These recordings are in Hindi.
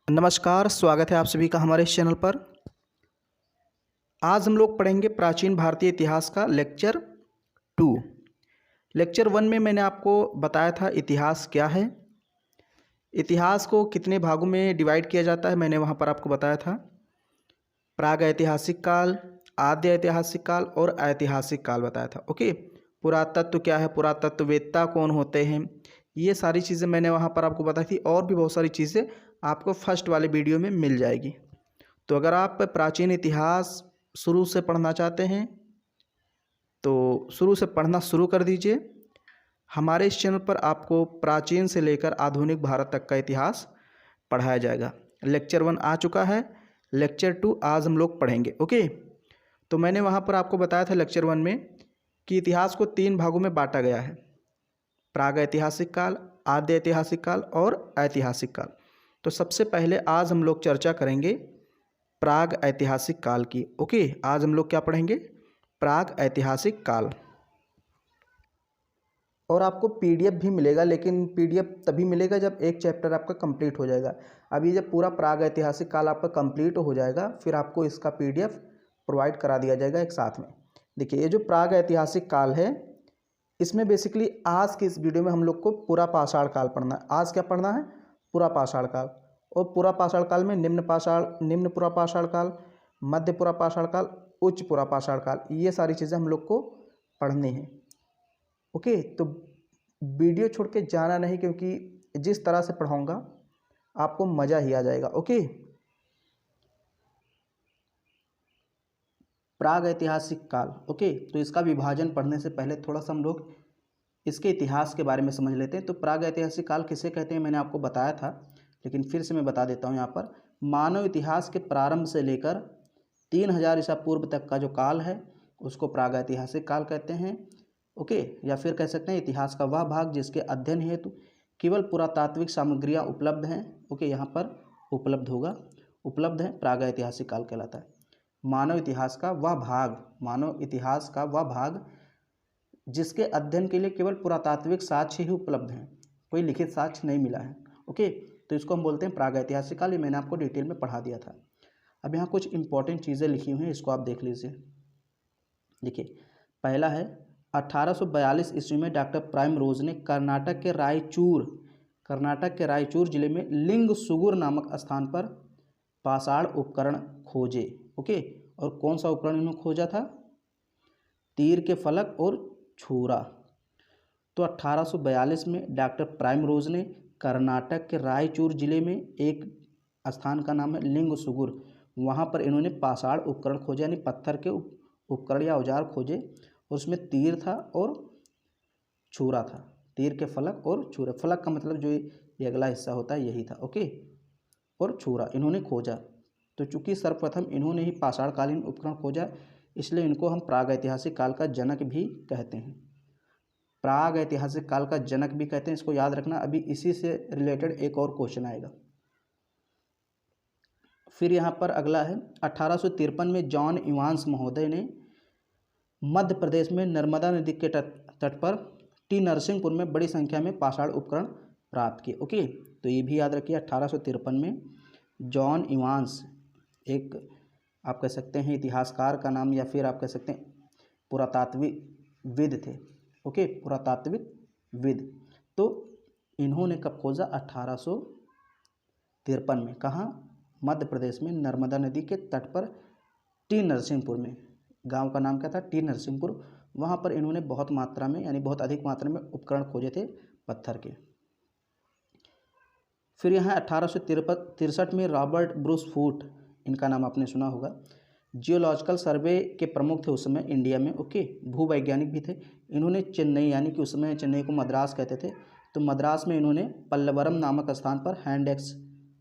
नमस्कार, स्वागत है आप सभी का हमारे इस चैनल पर। आज हम लोग पढ़ेंगे प्राचीन भारतीय इतिहास का लेक्चर 2। लेक्चर 1 में मैंने आपको बताया था इतिहास क्या है, इतिहास को कितने भागों में डिवाइड किया जाता है, मैंने वहाँ पर आपको बताया था। प्राग ऐतिहासिक काल, आद्य ऐतिहासिक काल और ऐतिहासिक काल बताया था। ओके, पुरातत्व क्या है, पुरातत्ववेत्ता कौन होते हैं, ये सारी चीज़ें मैंने वहाँ पर आपको बताई थी। और भी बहुत सारी चीज़ें आपको फर्स्ट वाले वीडियो में मिल जाएगी। तो अगर आप प्राचीन इतिहास शुरू से पढ़ना चाहते हैं तो शुरू से पढ़ना शुरू कर दीजिए। हमारे इस चैनल पर आपको प्राचीन से लेकर आधुनिक भारत तक का इतिहास पढ़ाया जाएगा। लेक्चर 1 आ चुका है, लेक्चर 2 आज हम लोग पढ़ेंगे। ओके, तो मैंने वहाँ पर आपको बताया था लेक्चर 1 में कि इतिहास को 3 भागों में बांटा गया है: प्राग ऐतिहासिक काल, आद्य ऐतिहासिक काल और ऐतिहासिक काल। तो सबसे पहले आज हम लोग चर्चा करेंगे प्राग ऐतिहासिक काल की। ओके, आज हम लोग क्या पढ़ेंगे? प्राग ऐतिहासिक काल। और आपको पीडीएफ भी मिलेगा, लेकिन पीडीएफ तभी मिलेगा जब एक चैप्टर आपका कंप्लीट हो जाएगा। अभी जब पूरा प्राग ऐतिहासिक काल आपका कंप्लीट हो जाएगा फिर आपको इसका पीडीएफ प्रोवाइड करा दिया जाएगा एक साथ में। देखिए, ये जो प्राग ऐतिहासिक काल है इसमें बेसिकली आज के इस वीडियो में हम लोग को पूरा पाषाण काल पढ़ना है। आज क्या पढ़ना है? पूरा पाषाण काल। और पूरा पाषाण काल में निम्न पुरा पाषाण काल, मध्य पुरा पाषाण काल, उच्च पुरा पाषाण काल, ये सारी चीज़ें हम लोग को पढ़नी है। ओके, तो वीडियो छोड़ के जाना नहीं, क्योंकि जिस तरह से पढ़ाऊँगा आपको मज़ा ही आ जाएगा। ओके, प्राग ऐतिहासिक काल। ओके, तो इसका विभाजन पढ़ने से पहले थोड़ा सा हम लोग इसके इतिहास के बारे में समझ लेते हैं। तो प्राग ऐतिहासिक काल किसे कहते हैं मैंने आपको बताया था, लेकिन फिर से मैं बता देता हूँ यहाँ पर। मानव इतिहास के प्रारंभ से लेकर 3000 ईसा पूर्व तक का जो काल है उसको प्राग ऐतिहासिक काल कहते हैं। ओके, या फिर कह सकते हैं इतिहास का वह भाग जिसके अध्ययन हेतु केवल पुरातात्विक सामग्रियाँ उपलब्ध हैं। ओके, यहाँ पर उपलब्ध है, प्राग ऐतिहासिक काल कहलाता है। मानव इतिहास का वह भाग जिसके अध्ययन के लिए केवल पुरातात्विक साक्ष्य ही उपलब्ध हैं, कोई लिखित साक्ष्य नहीं मिला है। ओके, तो इसको हम बोलते हैं प्राग ऐतिहासिक काल। ये मैंने आपको डिटेल में पढ़ा दिया था। अब यहाँ कुछ इंपॉर्टेंट चीज़ें लिखी हुई हैं, इसको आप देख लीजिए। देखिए, पहला है 1842 ईस्वी में डॉक्टर प्राइम रोज ने कर्नाटक के रायचूर जिले में लिंग सुगुर नामक स्थान पर पाषाण उपकरण खोजे। ओके, और कौन सा उपकरण इन्होंने खोजा था? तीर के फलक और छुरा। तो 1842 में डॉक्टर प्राइम रोज ने कर्नाटक के रायचूर जिले में एक स्थान का नाम है लिंग सुगुर, वहाँ पर इन्होंने पाषाण उपकरण खोजे, यानी पत्थर के उपकरण या औजार खोजे। और उसमें तीर था और छुरा था। तीर के फलक और छुरा, फलक का मतलब जो ये अगला हिस्सा होता है यही था। ओके, और छुरा इन्होंने खोजा। तो चूंकि सर्वप्रथम इन्होंने ही पाषाणकालीन उपकरण खोजा, इसलिए इनको हम प्राग ऐतिहासिक काल का जनक भी कहते हैं। प्राग ऐतिहासिक काल का जनक भी कहते हैं, इसको याद रखना। अभी इसी से रिलेटेड एक और क्वेश्चन आएगा। फिर यहाँ पर अगला है 1853 में जॉन इवांस महोदय ने मध्य प्रदेश में नर्मदा नदी के तट पर टी नरसिंहपुर में बड़ी संख्या में पाषाण उपकरण प्राप्त किए। ओके, तो ये भी याद रखिए, 1853 में जॉन इवांस, एक आप कह सकते हैं इतिहासकार का नाम, या फिर आप कह सकते हैं पुरातात्विकविद थे। ओके, पुरातात्विकविद। तो इन्होंने कब खोजा? 1853 में। कहाँ? मध्य प्रदेश में नर्मदा नदी के तट पर टी नरसिंहपुर में। गांव का नाम क्या था? टी नरसिंहपुर। वहाँ पर इन्होंने बहुत मात्रा में, यानी बहुत अधिक मात्रा में उपकरण खोजे थे पत्थर के। फिर यहाँ 1863 में रॉबर्ट ब्रूस फूट, इनका नाम आपने सुना होगा, जियोलॉजिकल सर्वे के प्रमुख थे उस समय इंडिया में। ओके, भूवैज्ञानिक भी थे। इन्होंने चेन्नई, यानी कि उस समय चेन्नई को मद्रास कहते थे, तो मद्रास में इन्होंने पल्लवरम नामक स्थान पर हैंड एक्स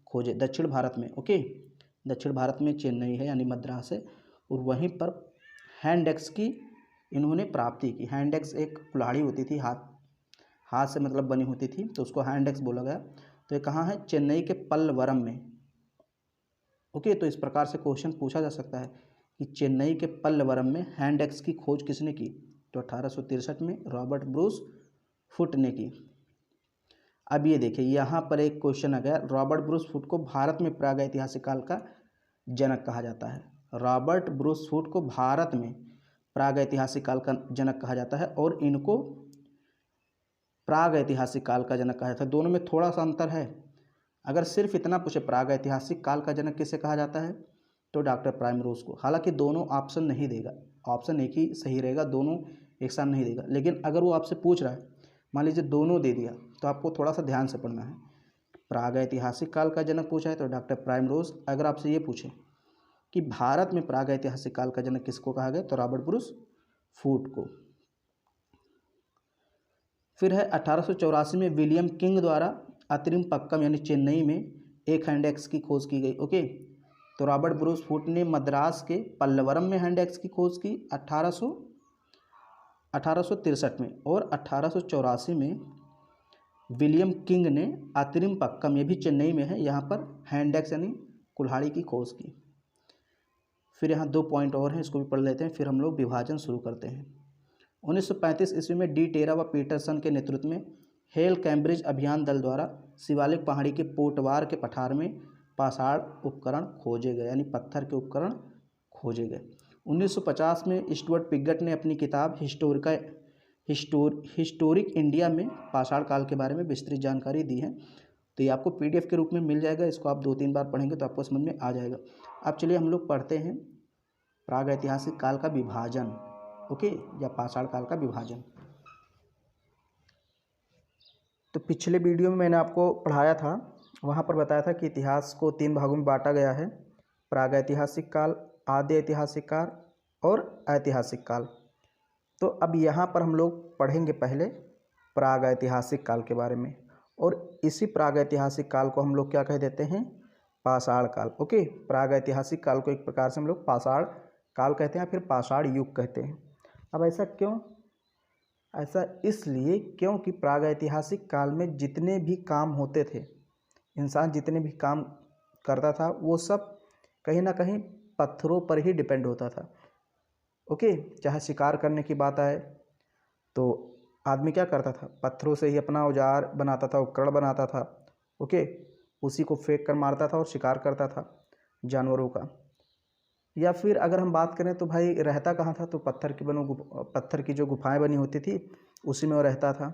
खोजे, दक्षिण भारत में। ओके, दक्षिण भारत में चेन्नई है यानी मद्रास है, और वहीं पर हैंड एक्स की इन्होंने प्राप्ति की। हैंड एक्स एक कुल्हाड़ी होती थी, हाथ से मतलब बनी होती थी, तो उसको हैंड एक्स बोला गया। तो ये कहाँ है? चेन्नई के पल्लवरम में। ओके, तो इस प्रकार से क्वेश्चन पूछा जा सकता है कि चेन्नई के पल्लवरम में हैंड एक्स की खोज किसने की? तो 1863 में रॉबर्ट ब्रूस फुट ने की। अब ये देखिए यहाँ पर एक क्वेश्चन आ गया, रॉबर्ट ब्रूस फूट को भारत में प्रागैतिहासिक काल का जनक कहा जाता है। रॉबर्ट ब्रूस फूट को भारत में प्रागैतिहासिक काल का जनक कहा जाता है और इनको प्रागैतिहासिक काल का जनक कहा जाता है। दोनों में थोड़ा सा अंतर है। अगर सिर्फ इतना पूछे प्रागैतिहासिक काल का जनक किसे कहा जाता है तो डॉक्टर प्राइमरोज को। हालांकि दोनों ऑप्शन नहीं देगा, ऑप्शन एक ही सही रहेगा, दोनों एक साथ नहीं देगा। लेकिन अगर वो आपसे पूछ रहा है, मान लीजिए दोनों दे दिया, तो आपको थोड़ा सा ध्यान से पढ़ना है। प्रागैतिहासिक काल का जनक पूछा है तो डॉक्टर प्राइमरोज। अगर आपसे ये पूछे कि भारत में प्रागैतिहासिक काल का जनक किसको कहा गया तो रॉबर्ट ब्रूस फूट को। फिर है 1884 में विलियम किंग द्वारा अतिरिमपक्कम यानी चेन्नई में एक हैंड एक्स की खोज की गई। ओके, तो रॉबर्ट ब्रूस फूट ने मद्रास के पल्लवरम में हैंड एक्स की खोज की 1863 में, और 1884 में विलियम किंग ने अतिरिमपक्कम, ये भी चेन्नई में है, यहाँ पर हैंड एक्स यानी कुल्हाड़ी की खोज की। फिर यहाँ 2 पॉइंट और हैं, इसको भी पढ़ लेते हैं, फिर हम लोग विभाजन शुरू करते हैं। 1935 ईस्वी में डी टेरा व पीटरसन के नेतृत्व में हेल कैम्ब्रिज अभियान दल द्वारा शिवालिक पहाड़ी के पोटवार के पठार में पाषाण उपकरण खोजे गए, यानी पत्थर के उपकरण खोजे गए। 1950 में स्टुअर्ट पिगट ने अपनी किताब हिस्टोरिक इंडिया में पाषाण काल के बारे में विस्तृत जानकारी दी है। तो ये आपको PDF के रूप में मिल जाएगा, इसको आप 2-3 बार पढ़ेंगे तो आपको समझ में आ जाएगा। अब चलिए हम लोग पढ़ते हैं प्रागैतिहासिक काल का विभाजन, ओके, या पाषाण काल का विभाजन। तो पिछले वीडियो में मैंने आपको पढ़ाया था, वहाँ पर बताया था कि इतिहास को 3 भागों में बांटा गया है, प्रागैतिहासिक काल, आद्य ऐतिहासिक काल और ऐतिहासिक काल। तो अब यहाँ पर हम लोग पढ़ेंगे पहले प्रागैतिहासिक काल के बारे में, और इसी प्रागैतिहासिक काल को हम लोग क्या कह देते हैं, पाषाण काल। ओके, प्रागैतिहासिक काल को एक प्रकार से हम लोग पाषाण काल कहते हैं, फिर पाषाण युग कहते हैं। अब ऐसा क्यों? ऐसा इसलिए क्योंकि प्रागैतिहासिक काल में जितने भी काम होते थे, इंसान जितने भी काम करता था, वो सब कहीं ना कहीं पत्थरों पर ही डिपेंड होता था। ओके, चाहे शिकार करने की बात आए तो आदमी क्या करता था, पत्थरों से ही अपना औजार बनाता था, उपकरण बनाता था। ओके, उसी को फेंक कर मारता था और शिकार करता था जानवरों का। या फिर अगर हम बात करें तो भाई रहता कहाँ था, तो पत्थर की जो गुफाएं बनी होती थी उसी में वो रहता था।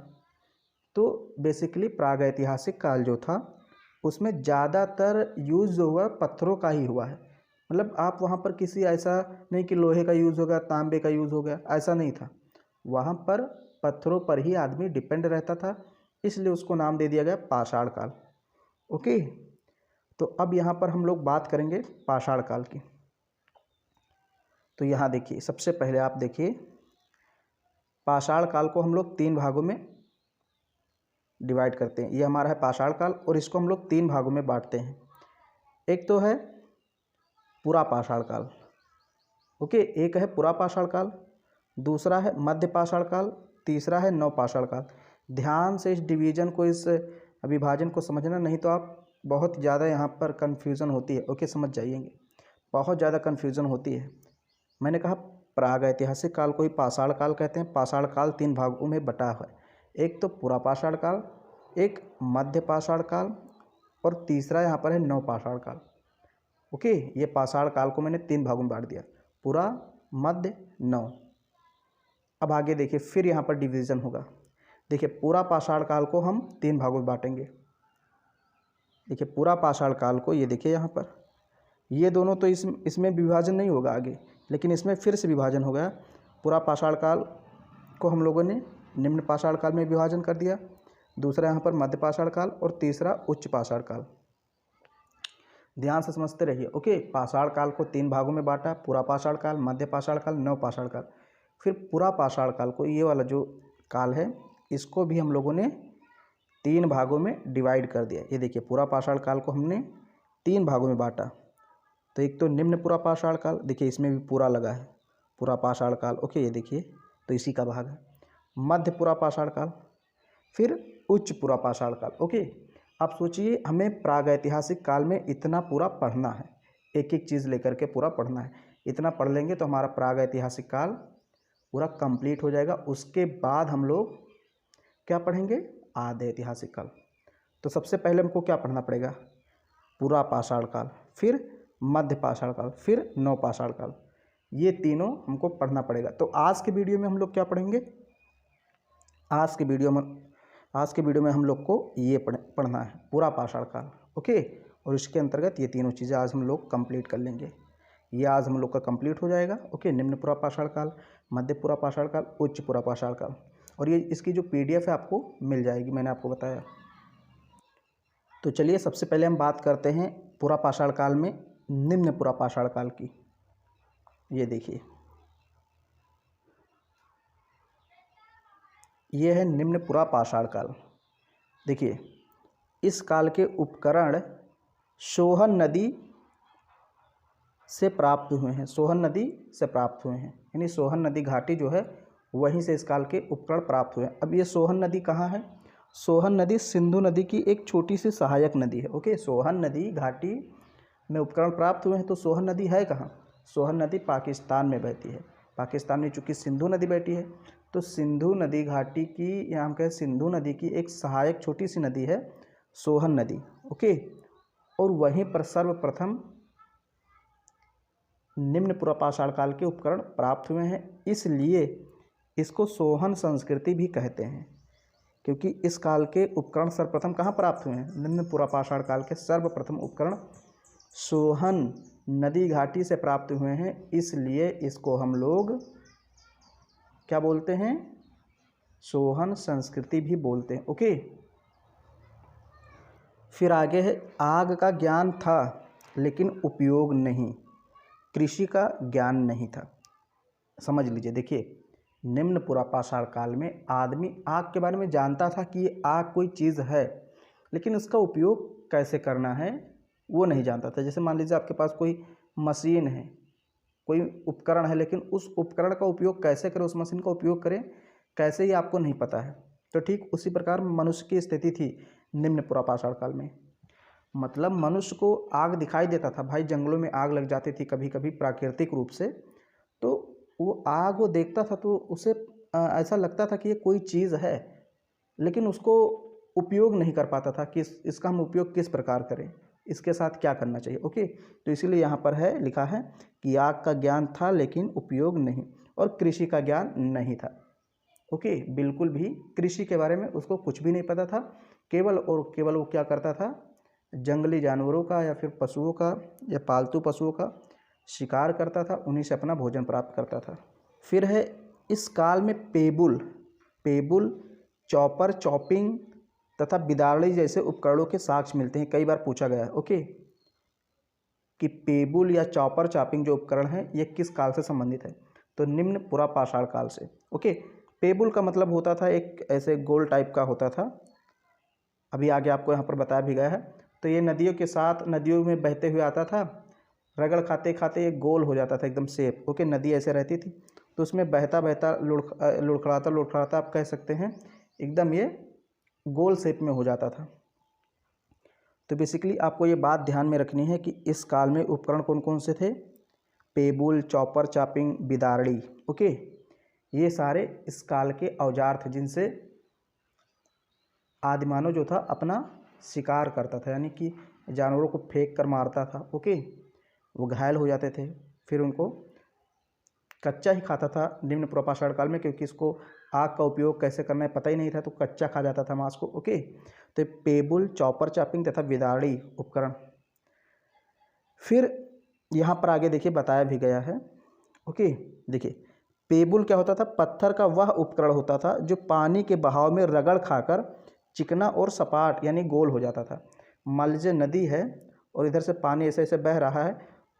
तो बेसिकली प्रागैतिहासिक काल जो था उसमें ज़्यादातर यूज़ जो हुआ पत्थरों का ही हुआ है। मतलब आप वहाँ पर किसी ऐसा नहीं कि लोहे का यूज़ हो गया, तांबे का यूज़ हो गया, ऐसा नहीं था। वहाँ पर पत्थरों पर ही आदमी डिपेंड रहता था, इसलिए उसको नाम दे दिया गया पाषाण काल। ओके, तो अब यहाँ पर हम लोग बात करेंगे पाषाण काल की। तो यहाँ देखिए, सबसे पहले आप देखिए, पाषाण काल को हम लोग 3 भागों में डिवाइड करते हैं। ये हमारा है पाषाण काल, और इसको हम लोग 3 भागों में बांटते हैं। एक तो है पुरा पाषाण काल, ओके, एक है पुरा पाषाण काल, दूसरा है मध्य पाषाण काल, तीसरा है नव पाषाण काल। ध्यान से इस डिवीज़न को, इस विभाजन को समझना, नहीं तो आप बहुत ज़्यादा यहाँ पर कन्फ्यूज़न होती है। ओके, समझ जाइएंगे, बहुत ज़्यादा कन्फ्यूज़न होती है। मैंने कहा प्रागैतिहासिक काल को ही पाषाण काल कहते हैं। पाषाण काल 3 भागों में बटा है, एक तो पुरा पाषाण काल, एक मध्य पाषाण काल, और तीसरा यहाँ पर है नव पाषाण काल। ओके, ये पाषाण काल को मैंने 3 भागों में बांट दिया, पुरा, मध्य, नव। अब आगे देखिए, फिर यहाँ पर डिवीज़न होगा। देखिए, पूरा पाषाण काल को हम 3 भागों में बांटेंगे। देखिए, पूरा पाषाण काल को, ये देखिए यहाँ पर, ये दोनों तो इसमें विभाजन नहीं होगा आगे, लेकिन इसमें फिर से विभाजन हो गया। पूरा पाषाण काल को हम लोगों ने निम्न पाषाण काल में विभाजन कर दिया, दूसरा यहाँ पर मध्य पाषाण काल, और तीसरा उच्च पाषाण काल। ध्यान से समझते रहिए। ओके, पाषाण काल को 3 भागों में बांटा, पूरा पाषाण काल, मध्य पाषाण काल, नव पाषाण काल। फिर पूरा पाषाण काल को, ये वाला जो काल है, इसको भी हम लोगों ने 3 भागों में डिवाइड कर दिया। ये देखिए, पूरा पाषाण काल को हमने 3 भागों में बांटा। तो एक तो निम्न पूरा पाषाण काल, देखिए इसमें भी पूरा लगा है, पूरा पाषाण काल। ओके, ये देखिए, तो इसी का भाग है। मध्य पूरा पाषाण काल, फिर उच्च पूरा पाषाण काल। ओके, आप सोचिए, हमें प्रागैतिहासिक काल में इतना पूरा पढ़ना है, एक एक चीज़ लेकर के पूरा पढ़ना है। इतना पढ़ लेंगे तो हमारा प्रागैतिहासिक काल पूरा कंप्लीट हो जाएगा। उसके बाद हम लोग क्या पढ़ेंगे, आद्य ऐतिहासिक काल। तो सबसे पहले हमको क्या पढ़ना पड़ेगा? पूरा पाषाण काल, फिर मध्य पाषाण काल, फिर नवपाषाण काल, ये तीनों हमको पढ़ना पड़ेगा। तो आज के वीडियो में हम लोग क्या पढ़ेंगे? आज के वीडियो में हम लोग को ये पढ़ना है पूरा पाषाण काल, ओके। और इसके अंतर्गत ये तीनों चीज़ें आज हम लोग कंप्लीट कर लेंगे। ये आज हम लोग का कंप्लीट हो जाएगा, ओके। निम्न पूरा पाषाण काल, मध्य पूरा पाषाण काल, उच्च पूरा पाषाण काल, और ये इसकी जो PDF है आपको मिल जाएगी, मैंने आपको बताया। तो चलिए सबसे पहले हम बात करते हैं पूरा पाषाण काल में निम्न पूरा पाषाण काल की। ये देखिए, ये है निम्न पूरा पाषाण काल। देखिए, इस काल के उपकरण सोहन नदी से प्राप्त हुए हैं, सोहन नदी से प्राप्त हुए हैं, यानी सोहन नदी घाटी जो है वहीं से इस काल के उपकरण प्राप्त हुए हैं। अब ये सोहन नदी कहाँ है? सोहन नदी सिंधु नदी की एक छोटी सी सहायक नदी है, ओके। सोहन नदी घाटी में उपकरण प्राप्त हुए हैं, तो सोहन नदी है कहाँ? सोहन नदी पाकिस्तान में बहती है। पाकिस्तान में चूँकि सिंधु नदी बहती है, तो सिंधु नदी घाटी की, यहाँ हम कहें सिंधु नदी की एक सहायक छोटी सी नदी है सोहन नदी, ओके। और वहीं पर सर्वप्रथम निम्न पूरा पाषाण काल के उपकरण प्राप्त हुए हैं, इसलिए इसको सोहन संस्कृति भी कहते हैं, क्योंकि इस काल के उपकरण सर्वप्रथम कहाँ प्राप्त हुए हैं? निम्न पूरा पाषाण काल के सर्वप्रथम उपकरण सोहन नदी घाटी से प्राप्त हुए हैं, इसलिए इसको हम लोग क्या बोलते हैं? सोहन संस्कृति भी बोलते हैं, ओके। फिर आगे है, आग का ज्ञान था लेकिन उपयोग नहीं, कृषि का ज्ञान नहीं था। समझ लीजिए, देखिए, निम्न पूरा पाषाण काल में आदमी आग के बारे में जानता था कि ये आग कोई चीज़ है, लेकिन उसका उपयोग कैसे करना है वो नहीं जानता था। जैसे मान लीजिए आपके पास कोई मशीन है, कोई उपकरण है, लेकिन उस उपकरण का उपयोग कैसे करें, उस मशीन का उपयोग करें कैसे, ये आपको नहीं पता है। तो ठीक उसी प्रकार मनुष्य की स्थिति थी निम्न पूरा पाषाण काल में। मतलब मनुष्य को आग दिखाई देता था, भाई जंगलों में आग लग जाती थी कभी कभी प्राकृतिक रूप से, तो वो आग वो देखता था तो उसे ऐसा लगता था कि ये कोई चीज़ है, लेकिन उसको उपयोग नहीं कर पाता था कि इसका हम उपयोग किस प्रकार करें, इसके साथ क्या करना चाहिए, ओके। तो इसीलिए यहाँ पर है, लिखा है कि आग का ज्ञान था लेकिन उपयोग नहीं, और कृषि का ज्ञान नहीं था, ओके। बिल्कुल भी कृषि के बारे में उसको कुछ भी नहीं पता था। केवल और केवल वो क्या करता था? जंगली जानवरों का या फिर पशुओं का या पालतू पशुओं का शिकार करता था, उन्हीं से अपना भोजन प्राप्त करता था। फिर है, इस काल में पेबुल, चॉपर, चॉपिंग तथा बिदारड़ी जैसे उपकरणों के साक्ष्य मिलते हैं। कई बार पूछा गया है, ओके, कि पेबुल या चॉपर, चॉपिंग जो उपकरण हैं ये किस काल से संबंधित है? तो निम्न पूरा पाषाण काल से, ओके। पेबुल का मतलब होता था एक ऐसे गोल टाइप का होता था, अभी आगे आपको यहाँ पर बताया भी गया है। तो ये नदियों के साथ, नदियों में बहते हुए आता था, रगड़ खाते खाते ये गोल हो जाता था एकदम शेप, ओके। नदी ऐसे रहती थी, तो उसमें बहता बहता लुढ़खड़ाता आप कह सकते हैं, एकदम ये गोल शेप में हो जाता था। तो बेसिकली आपको ये बात ध्यान में रखनी है कि इस काल में उपकरण कौन कौन से थे? पेबुल, चॉपर, चॉपिंग, बिदारड़ी, ओके। ये सारे इस काल के औजार थे जिनसे आदिमानव जो था अपना शिकार करता था, यानी कि जानवरों को फेंक कर मारता था, ओके। वो घायल हो जाते थे, फिर उनको कच्चा ही खाता था निम्न पूरा पाषाण काल में, क्योंकि इसको आग का उपयोग कैसे करना है पता ही नहीं था, तो कच्चा खा जाता था मांस को, ओके। तो पेबुल, चॉपर, चॉपिंग तथा बिदारड़ी उपकरण। फिर यहाँ पर आगे देखिए बताया भी गया है, ओके। देखिए, पेबुल क्या होता था? पत्थर का वह उपकरण होता था जो पानी के बहाव में रगड़ खाकर चिकना और सपाट यानी गोल हो जाता था। मान लीजिए नदी है और इधर से पानी ऐसे ऐसे बह रहा है,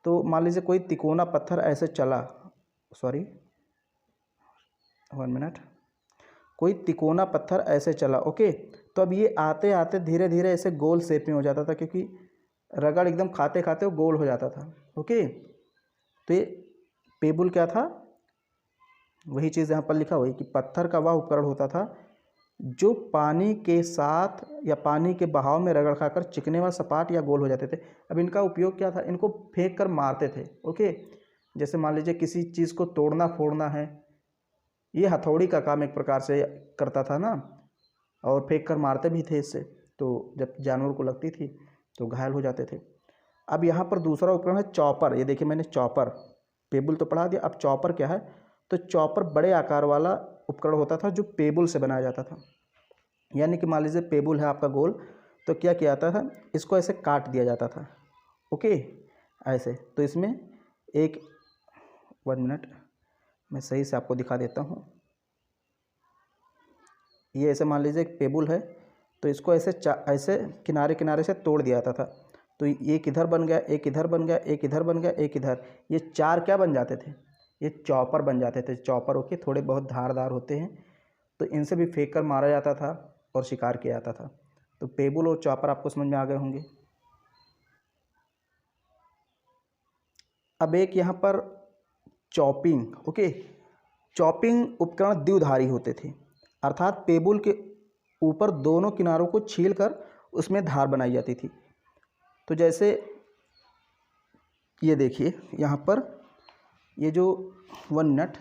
तो मान लीजिए कोई तिकोना पत्थर ऐसे चला, कोई तिकोना पत्थर ऐसे चला, ओके। तो अब ये आते आते धीरे धीरे ऐसे गोल शेप में हो जाता था, क्योंकि रगड़ एकदम खाते खाते वो गोल हो जाता था, ओके। तो ये पेबुल क्या था? वही चीज़ यहाँ पर लिखा हुई कि पत्थर का वह उपकरण होता था जो पानी के साथ या पानी के बहाव में रगड़ खाकर चिकने व सपाट या गोल हो जाते थे। अब इनका उपयोग क्या था? इनको फेंक कर मारते थे, ओके। जैसे मान लीजिए किसी चीज़ को तोड़ना फोड़ना है, ये हथौड़ी का काम एक प्रकार से करता था ना, और फेंक कर मारते भी थे इससे। तो जब जानवर को लगती थी तो घायल हो जाते थे। अब यहाँ पर दूसरा उपकरण है चॉपर। ये देखिए मैंने चॉपर, पेबुल तो पढ़ा दिया, अब चॉपर क्या है। तो चॉपर बड़े आकार वाला उपकरण होता था जो पेबुल से बनाया जाता था। यानी कि मान लीजिए पेबुल है आपका गोल, तो क्या किया जाता था, इसको ऐसे काट दिया जाता था। ओके, ऐसे। तो इसमें एक 1 मिनट मैं सही से आपको दिखा देता हूँ। ये ऐसे मान लीजिए एक पेबुल है, तो इसको ऐसे ऐसे किनारे किनारे से तोड़ दिया जाता था। तो एक इधर बन गया, एक इधर बन गया, एक इधर बन गया, एक इधर, ये 4 क्या बन जाते थे, ये चॉपर बन जाते थे। चॉपर ओके, थोड़े बहुत धारदार होते हैं, तो इनसे भी फेंक कर मारा जाता था और शिकार किया जाता था। तो पेबुल और चॉपर आपको समझ में आ गए होंगे। अब एक यहाँ पर चॉपिंग। ओके, चॉपिंग उपकरण द्विधारी होते थे, अर्थात पेबुल के ऊपर दोनों किनारों को छील कर उसमें धार बनाई जाती थी। तो जैसे ये देखिए यहाँ पर, ये जो 1 मिनट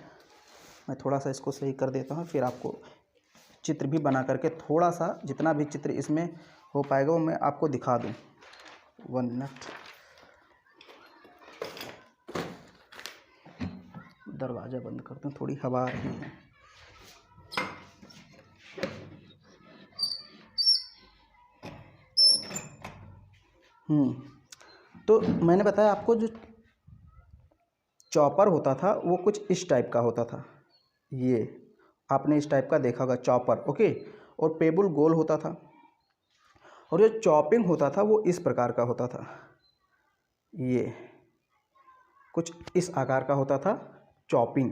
मैं थोड़ा सा इसको सही कर देता हूँ, फिर आपको चित्र भी बना करके थोड़ा सा जितना भी चित्र इसमें हो पाएगा वो मैं आपको दिखा दूँ। 1 मिनट, दरवाज़ा बंद करता हूँ, थोड़ी हवा आ रही है। तो मैंने बताया आपको जो चॉपर होता था वो कुछ इस टाइप का होता था। ये आपने इस टाइप का देखा होगा चॉपर। ओके, और पेबुल गोल होता था, और जो चॉपिंग होता था वो इस प्रकार का होता था। ये कुछ इस आकार का होता था चॉपिंग।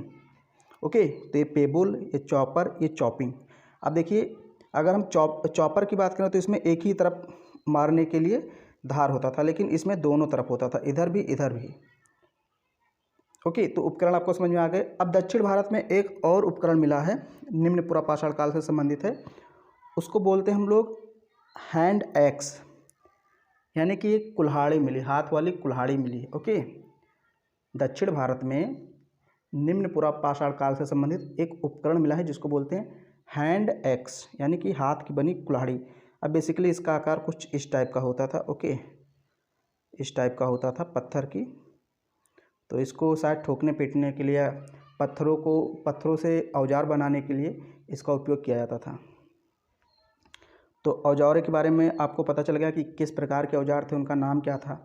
ओके, तो ये पेबुल, ये चॉपर, ये चॉपिंग। अब देखिए अगर हम चॉपर की बात करें तो इसमें एक ही तरफ मारने के लिए धार होता था, लेकिन इसमें दोनों तरफ होता था, इधर भी इधर भी। ओके, तो उपकरण आपको समझ में आ गए। अब दक्षिण भारत में एक और उपकरण मिला है, निम्न पुरापाषाण काल से संबंधित है, उसको बोलते हैं हम लोग हैंड एक्स, यानी कि एक कुल्हाड़ी मिली, हाथ वाली कुल्हाड़ी मिली। ओके, दक्षिण भारत में निम्न पुरापाषाण काल से संबंधित एक उपकरण मिला है जिसको बोलते हैं हैंड एक्स, यानी कि हाथ की बनी कुल्हाड़ी। अब बेसिकली इसका आकार कुछ इस टाइप का होता था। ओके, इस टाइप का होता था पत्थर की। तो इसको शायद ठोकने पीटने के लिए, पत्थरों से औजार बनाने के लिए इसका उपयोग किया जाता था। तो औजारों के बारे में आपको पता चल गया कि किस प्रकार के औजार थे, उनका नाम क्या था।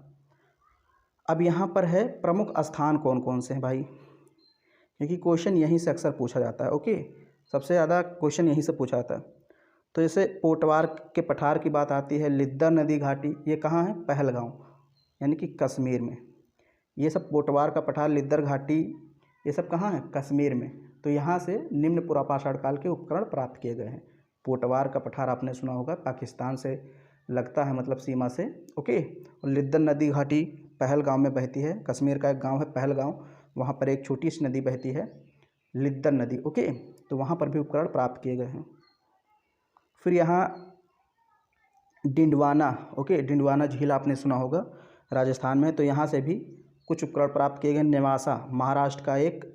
अब यहाँ पर है प्रमुख स्थान कौन कौन से हैं भाई, क्योंकि क्वेश्चन यहीं से अक्सर पूछा जाता है। ओके, सबसे ज़्यादा क्वेश्चन यहीं से पूछा जाता है। तो जैसे पोटवार के पठार की बात आती है, लिद्दर नदी घाटी, ये कहाँ है, पहलगांव, यानी कि कश्मीर में। ये सब पोटवार का पठार, लिद्दर घाटी, ये सब कहाँ है, कश्मीर में। तो यहाँ से निम्न पुरापाषाण काल के उपकरण प्राप्त किए गए हैं। पोटवार का पठार आपने सुना होगा, पाकिस्तान से लगता है, मतलब सीमा से। ओके, और लिद्दर नदी घाटी पहलगांव में बहती है, कश्मीर का एक गांव है पहलगांव, वहाँ पर एक छोटी सी नदी बहती है, लिद्दर नदी। ओके, तो वहाँ पर भी उपकरण प्राप्त किए गए हैं। फिर यहाँ डिंडवाना, ओके, डिंडवाना झील आपने सुना होगा, राजस्थान में, तो यहाँ से भी कुछ उपकरण प्राप्त किए गए। नेवासा, महाराष्ट्र का एक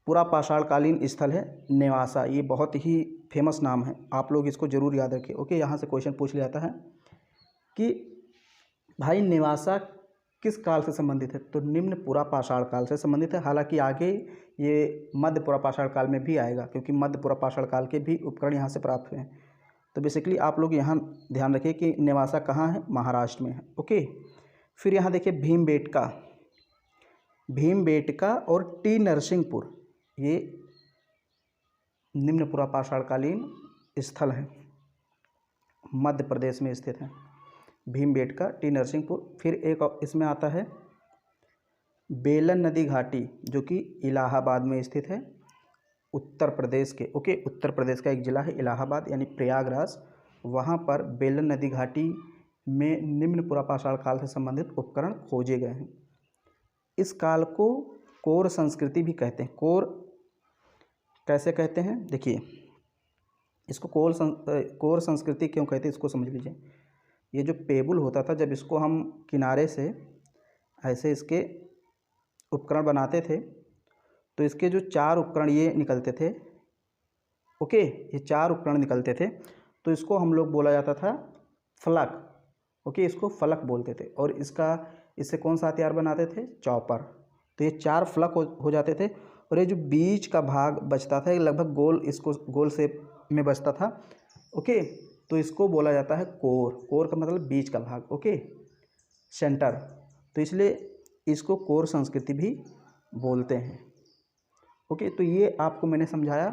पुरापाषाणकालीन स्थल है नेवासा, ये बहुत ही फेमस नाम है, आप लोग इसको ज़रूर याद रखें। ओके, यहाँ से क्वेश्चन पूछ लिया जाता है कि भाई नेवासा किस काल से संबंधित है, तो निम्न पुरापाषाण काल से संबंधित है। हालांकि आगे ये मध्य पुरापाषाण काल में भी आएगा, क्योंकि मध्य पुरापाषाण काल के भी उपकरण यहाँ से प्राप्त हुए हैं। तो बेसिकली आप लोग यहाँ ध्यान रखिए कि नेवासा कहाँ है, महाराष्ट्र में है। ओके, फिर यहाँ देखिए भीमबेटका और टी नरसिंहपुर, ये निम्न पुरापाषाणकालीन स्थल हैं, मध्य प्रदेश में स्थित हैं, भीमबेटका, टी नरसिंहपुर। फिर एक इसमें आता है बेलन नदी घाटी, जो कि इलाहाबाद में स्थित है, उत्तर प्रदेश के। ओके, उत्तर प्रदेश का एक ज़िला है इलाहाबाद, यानी प्रयागराज, वहाँ पर बेलन नदी घाटी में निम्न पुरापाषाण काल से संबंधित उपकरण खोजे गए हैं। इस काल को कोर संस्कृति भी कहते हैं। कोर कैसे कहते हैं, देखिए इसको कोर संस्कृति क्यों कहते हैं, इसको समझ लीजिए। ये जो पेबुल होता था, जब इसको हम किनारे से ऐसे इसके उपकरण बनाते थे, तो इसके जो 4 उपकरण ये निकलते थे। ओके, ये 4 उपकरण निकलते थे, तो इसको हम लोग बोला जाता था फलक। ओके, इसको फलक बोलते थे। और इससे कौन सा हथियार बनाते थे? चॉपर। तो ये 4 फलक हो जाते थे। और ये जो बीच का भाग बचता था, ये लगभग गोल, इसको गोल शेप में बचता था। ओके, तो इसको बोला जाता है कोर। कोर का मतलब बीच का भाग। Okay, centre. तो इसलिए इसको कोर संस्कृति भी बोलते हैं। ओके, तो ये आपको मैंने समझाया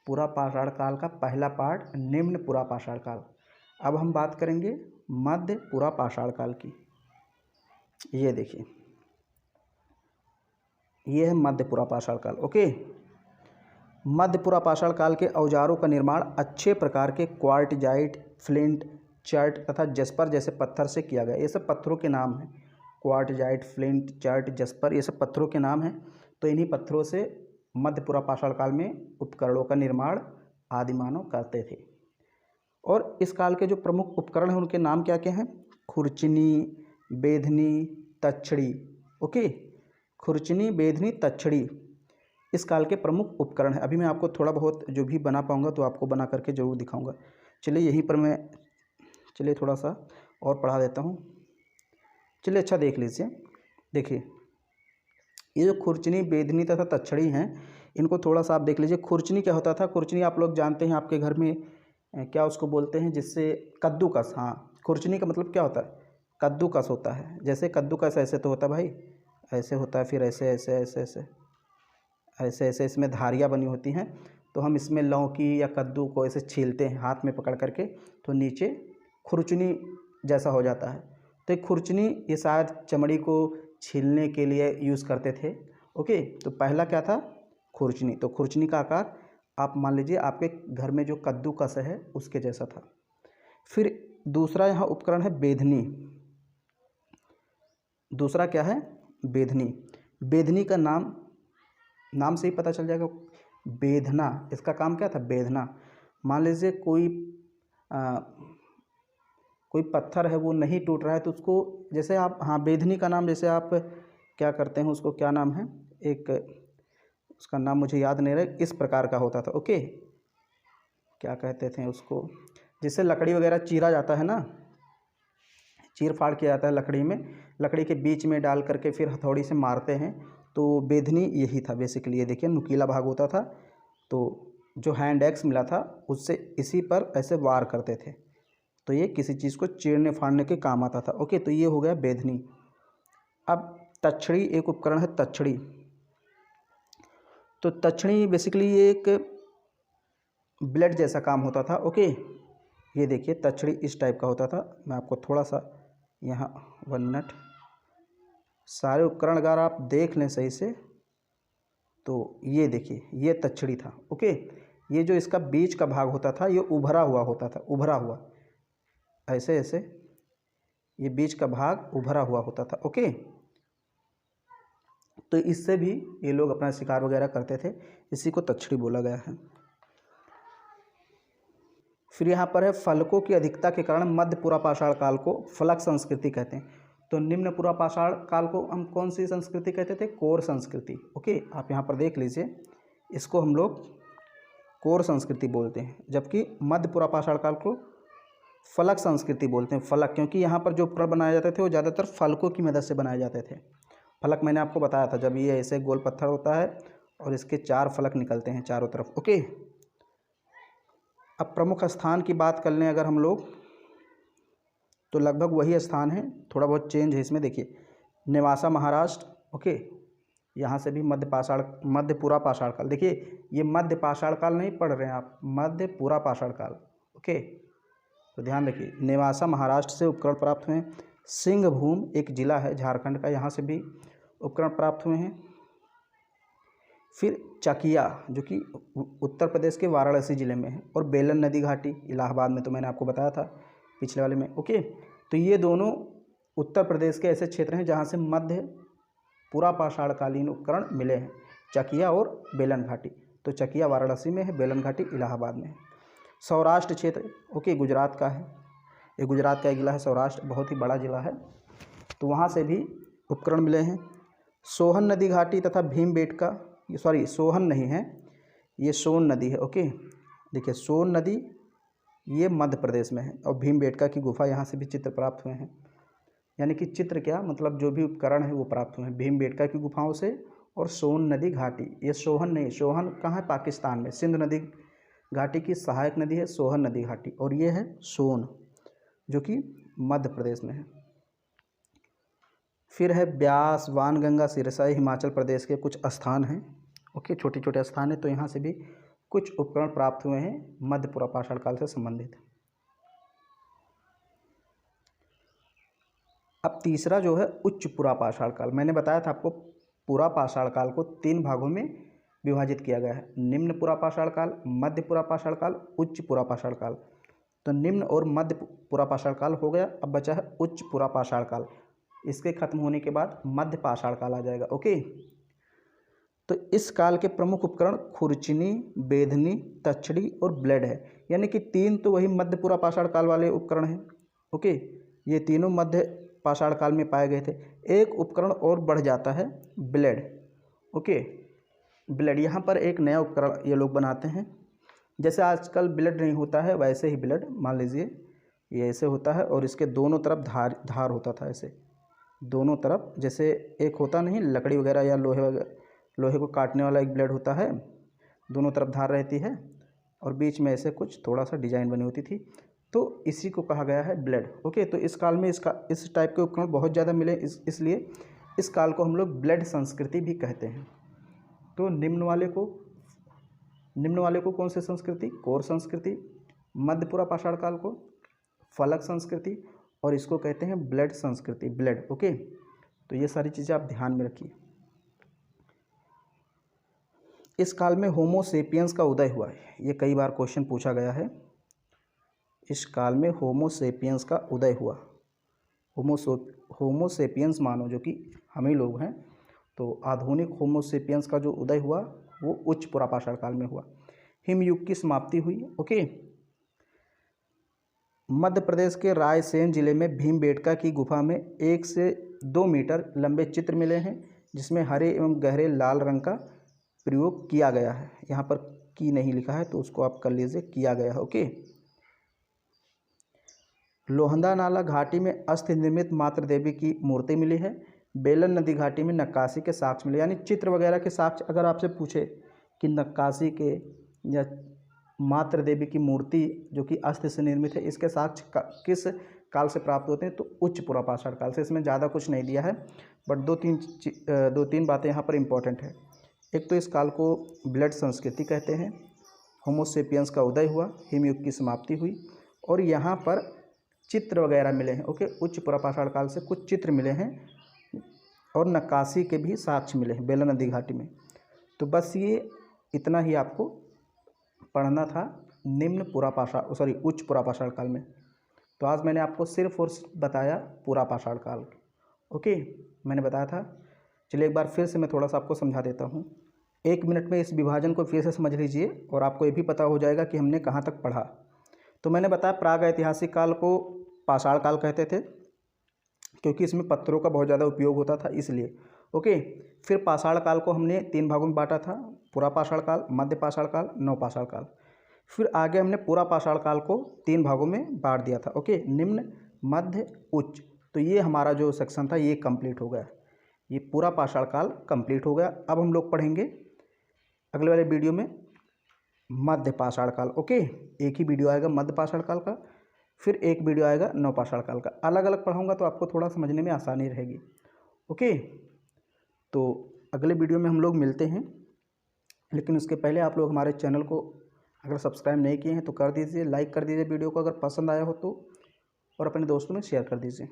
पुरा पाषाण काल का पहला पार्ट, निम्न पुरा पाषाण काल। अब हम बात करेंगे मध्य पुरा पाषाण काल की। ये देखिए, ये है मध्य पुरा पाषाण काल। ओके, मध्य पुरा पाषाण काल के औजारों का निर्माण अच्छे प्रकार के क्वार्टजाइट, फ्लिंट, चर्ट तथा जस्पर जैसे पत्थर से किया गया। ये सब पत्थरों के नाम हैं। क्वार्टजाइट, फ्लिंट, चर्ट, जस्पर, ये सब पत्थरों के नाम हैं। तो इन्हीं पत्थरों से मध्य पुरा पाषाण काल में उपकरणों का निर्माण आदि मानव करते थे। और इस काल के जो प्रमुख उपकरण हैं उनके नाम क्या क्या हैं? खुरचनी, बेधनी, तछड़ी। ओके, खुरचनी, बेधनी, तछड़ी इस काल के प्रमुख उपकरण हैं। अभी मैं आपको थोड़ा बहुत जो भी बना पाऊंगा तो आपको बना करके ज़रूर दिखाऊंगा। चलिए यहीं पर मैं थोड़ा सा और पढ़ा देता हूँ। चलिए अच्छा देख लीजिए। देखिए, ये जो खुरचनी, बेधनी तथा तछड़ी हैं, इनको थोड़ा सा आप देख लीजिए। खुरचनी क्या होता था? खुरचनी आप लोग जानते हैं, आपके घर में क्या उसको बोलते हैं, जिससे कद्दूकस। हाँ, खुरचनी का मतलब क्या होता है? कद्दूकस होता है। जैसे कद्दूकस ऐसे तो होता है भाई, ऐसे होता है, फिर ऐसे ऐसे ऐसे ऐसे ऐसे ऐसे इसमें धारियाँ बनी होती हैं। तो हम इसमें लौकी या कद्दू को ऐसे छीलते हैं हाथ में पकड़ करके, तो नीचे खुरचनी जैसा हो जाता है। तो एक खुरचनी, ये शायद चमड़ी को छीलने के लिए यूज़ करते थे। ओके, तो पहला क्या था? खुरचनी। तो खुरचनी का आकार आप मान लीजिए आपके घर में जो कद्दूकस है उसके जैसा था। फिर दूसरा यहाँ उपकरण है बेधनी। दूसरा क्या है? बेधनी। बेधनी का नाम से ही पता चल जाएगा, बेधना। इसका काम क्या था? बेधना। मान लीजिए कोई पत्थर है वो नहीं टूट रहा है, तो उसको जैसे आप, हाँ, बेधनी का नाम, जैसे आप क्या करते हैं, उसको क्या नाम है, एक उसका नाम मुझे याद नहीं रहा, इस प्रकार का होता था। ओके, क्या कहते थे उसको, जिससे लकड़ी वगैरह चीरा जाता है ना, चीर फाड़ किया जाता है लकड़ी में, लकड़ी के बीच में डाल करके फिर हथौड़ी से मारते हैं। तो बेधनी यही था बेसिकली। ये देखिए, नुकीला भाग होता था, तो जो हैंड एक्स मिला था उससे इसी पर ऐसे वार करते थे, तो ये किसी चीज़ को चीरने फाड़ने के काम आता था। ओके, तो ये हो गया बेधनी। अब तछड़ी एक उपकरण है, तछड़ी। तो तछड़ी बेसिकली एक ब्लेड जैसा काम होता था। ओके, ये देखिए, तछड़ी इस टाइप का होता था। मैं आपको थोड़ा सा यहाँ 1 मिनट, सारे उपकरण अगर आप देख लें सही से, तो ये देखिए, ये तछड़ी था। ओके, ये जो इसका बीच का भाग होता था ये उभरा हुआ होता था, उभरा हुआ, ऐसे ऐसे ये बीच का भाग उभरा हुआ होता था। ओके, तो इससे भी ये लोग अपना शिकार वगैरह करते थे, इसी को तछड़ी बोला गया है। फिर यहाँ पर है फलकों की अधिकता के कारण मध्य पुरा पाषाण काल को फलक संस्कृति कहते हैं। तो निम्न पुरा पाषाण काल को हम कौन सी संस्कृति कहते थे? कोर संस्कृति। ओके, आप यहाँ पर देख लीजिए, इसको हम लोग कोर संस्कृति बोलते हैं, जबकि मध्य पुरा पाषाण काल को फलक संस्कृति बोलते हैं। फलक, क्योंकि यहाँ पर जो उपकरण बनाए जाते थे वो ज़्यादातर फलकों की मदद से बनाए जाते थे। फलक मैंने आपको बताया था, जब ये ऐसे गोल पत्थर होता है और इसके 4 फलक निकलते हैं चारों तरफ। ओके, अब प्रमुख स्थान की बात कर लें अगर हम लोग, तो लगभग वही स्थान है, थोड़ा बहुत चेंज है इसमें। देखिए, नेवासा महाराष्ट्र। ओके, यहाँ से भी मध्य पुरा पाषाण काल। देखिए, ये मध्य पाषाण काल नहीं पढ़ रहे हैं आप, मध्य पुरा पाषाण काल। ओके, तो ध्यान रखिए, नेवासा महाराष्ट्र से उपकरण प्राप्त हुए हैं। सिंहभूम एक ज़िला है झारखंड का, यहाँ से भी उपकरण प्राप्त हुए हैं। फिर चकिया, जो कि उत्तर प्रदेश के वाराणसी ज़िले में है, और बेलन नदी घाटी इलाहाबाद में, तो मैंने आपको बताया था पिछले वाले में। ओके, तो ये दोनों उत्तर प्रदेश के ऐसे क्षेत्र हैं जहाँ से मध्य पुरा पाषाणकालीन उपकरण मिले हैं, चकिया और बेलन घाटी। तो चकिया वाराणसी में है, बेलन घाटी इलाहाबाद में है। सौराष्ट्र क्षेत्र, ओके, गुजरात का है, ये गुजरात का एक ज़िला है सौराष्ट्र, बहुत ही बड़ा ज़िला है, तो वहाँ से भी उपकरण मिले हैं। सोहन नदी घाटी तथा भीमबेटका, सॉरी सोहन नहीं है, ये सोन नदी है। ओके, देखिए, सोन नदी ये मध्य प्रदेश में है। और भीमबेटका की गुफा, यहाँ से भी चित्र प्राप्त हुए हैं। यानी कि चित्र क्या, मतलब जो भी उपकरण है वो प्राप्त हुए हैं भीमबेटका की गुफाओं से। और सोन नदी घाटी, ये सोहन नहीं, सोहन कहाँ है, पाकिस्तान में। सिंध नदी घाटी की सहायक नदी है सोहन नदी घाटी, और ये है सोन जो कि मध्य प्रदेश में है। फिर है ब्यास, वानगंगा, सिरसा, हिमाचल प्रदेश के कुछ स्थान हैं। ओके, छोटे छोटे स्थान हैं, तो यहाँ से भी कुछ उपकरण प्राप्त हुए हैं मध्य पुरा पाषाण काल से संबंधित। अब तीसरा जो है उच्च पुरा पाषाण काल। मैंने बताया था आपको पुरा पाषाण काल को 3 भागों में विभाजित किया गया है, निम्न पुरा पाषाण काल, मध्य पुरा पाषाण काल, उच्च पुरा पाषाण काल। तो निम्न और मध्य पुरा पाषाण काल हो गया, अब बचा है उच्च पुरा पाषाण काल। इसके खत्म होने के बाद मध्य पाषाण काल आ जाएगा। ओके, तो इस काल के प्रमुख उपकरण खुरचनी, बेधनी, तछड़ी और ब्लेड है। यानी कि 3 तो वही मध्य पुरा पाषाण काल वाले उपकरण हैं। ओके, ये तीनों मध्य पाषाण काल में पाए गए थे। एक उपकरण और बढ़ जाता है, ब्लेड। ओके, ब्लेड, यहाँ पर एक नया उपकरण ये लोग बनाते हैं। जैसे आजकल ब्लेड नहीं होता है वैसे ही ब्लेड, मान लीजिए ये ऐसे होता है और इसके दोनों तरफ धार होता था, ऐसे दोनों तरफ, जैसे एक होता नहीं लकड़ी वगैरह या लोहे को काटने वाला एक ब्लेड होता है, दोनों तरफ धार रहती है और बीच में ऐसे कुछ थोड़ा सा डिजाइन बनी होती थी, तो इसी को कहा गया है ब्लेड। ओके, तो इस काल में इस टाइप के उपकरण बहुत ज़्यादा मिले, इसलिए इस काल को हम लोग ब्लेड संस्कृति भी कहते हैं। तो निम्न वाले को कौन सी संस्कृति, कौर संस्कृति, मध्यपुरा पाषाण काल को फलक संस्कृति, और इसको कहते हैं ब्लेड संस्कृति, ब्लेड। ओके, तो ये सारी चीज़ें आप ध्यान में रखिए। इस काल में होमो सेपियंस का उदय हुआ है, ये कई बार क्वेश्चन पूछा गया है। इस काल में होमो सेपियंस का उदय हुआ। होमो सेपियंस मानो जो कि हम ही लोग हैं, तो आधुनिक होमो सेपियंस का जो उदय हुआ वो उच्च पुरा पाषाण काल में हुआ। हिमयुग की समाप्ति हुई। ओके, मध्य प्रदेश के रायसेन जिले में भीमबेटका की गुफा में 1 से 2 मीटर लंबे चित्र मिले हैं, जिसमें हरे एवं गहरे लाल रंग का प्रयोग किया गया है। यहाँ पर की नहीं लिखा है तो उसको आप कर लीजिए, किया गया है। ओके, लोहंदा नाला घाटी में अस्थि निर्मित मातृ देवी की मूर्ति मिली है। बेलन नदी घाटी में नक्काशी के साक्ष्य मिले, यानी चित्र वगैरह के साक्ष्य अगर आपसे पूछे कि नक्काशी के या मातृ देवी की मूर्ति जो कि अस्थि से निर्मित है, इसके साक्ष्य किस काल से प्राप्त होते हैं, तो उच्च पुरा पाषाण काल से। इसमें ज़्यादा कुछ नहीं दिया है, बट दो तीन बातें यहाँ पर इम्पॉर्टेंट है। एक तो इस काल को ब्लेड संस्कृति कहते हैं, होमो सेपियंस का उदय हुआ, हिमयुग की समाप्ति हुई, और यहाँ पर चित्र वगैरह मिले हैं। ओके, उच्च पुरा पाषाण काल से कुछ चित्र मिले हैं और नक्काशी के भी साक्ष्य मिले हैं बेलन नदी घाटी में। तो बस ये इतना ही आपको पढ़ना था उच्च पुरा पाषाण काल में। तो आज मैंने आपको सिर्फ और बताया पुरा पाषाण काल। ओके, मैंने बताया था। चलिए एक बार फिर से मैं थोड़ा सा आपको समझा देता हूँ। 1 मिनट में इस विभाजन को फिर से समझ लीजिए और आपको ये भी पता हो जाएगा कि हमने कहाँ तक पढ़ा। तो मैंने बताया प्राग ऐतिहासिक काल को पाषाण काल कहते थे, क्योंकि इसमें पत्थरों का बहुत ज़्यादा उपयोग होता था इसलिए। ओके, फिर पाषाण काल को हमने 3 भागों में बांटा था, पुरा पाषाण काल, मध्य पाषाण काल, नवपाषाण काल। फिर आगे हमने पुरा पाषाण काल को 3 भागों में बांट दिया था। ओके, निम्न, मध्य, उच्च। तो ये हमारा जो सेक्शन था ये कंप्लीट हो गया, ये पूरा पाषाण काल कंप्लीट हो गया। अब हम लोग पढ़ेंगे अगले वाले वीडियो में मध्य पाषाण काल। ओके, एक ही वीडियो आएगा मध्य पाषाण काल का, फिर एक वीडियो आएगा नवपाषाण काल का। अलग अलग पढ़ाऊंगा तो आपको थोड़ा समझने में आसानी रहेगी। ओके, तो अगले वीडियो में हम लोग मिलते हैं, लेकिन उसके पहले आप लोग हमारे चैनल को अगर सब्सक्राइब नहीं किए हैं तो कर दीजिए, लाइक कर दीजिए वीडियो को अगर पसंद आया हो तो, और अपने दोस्तों में शेयर कर दीजिए।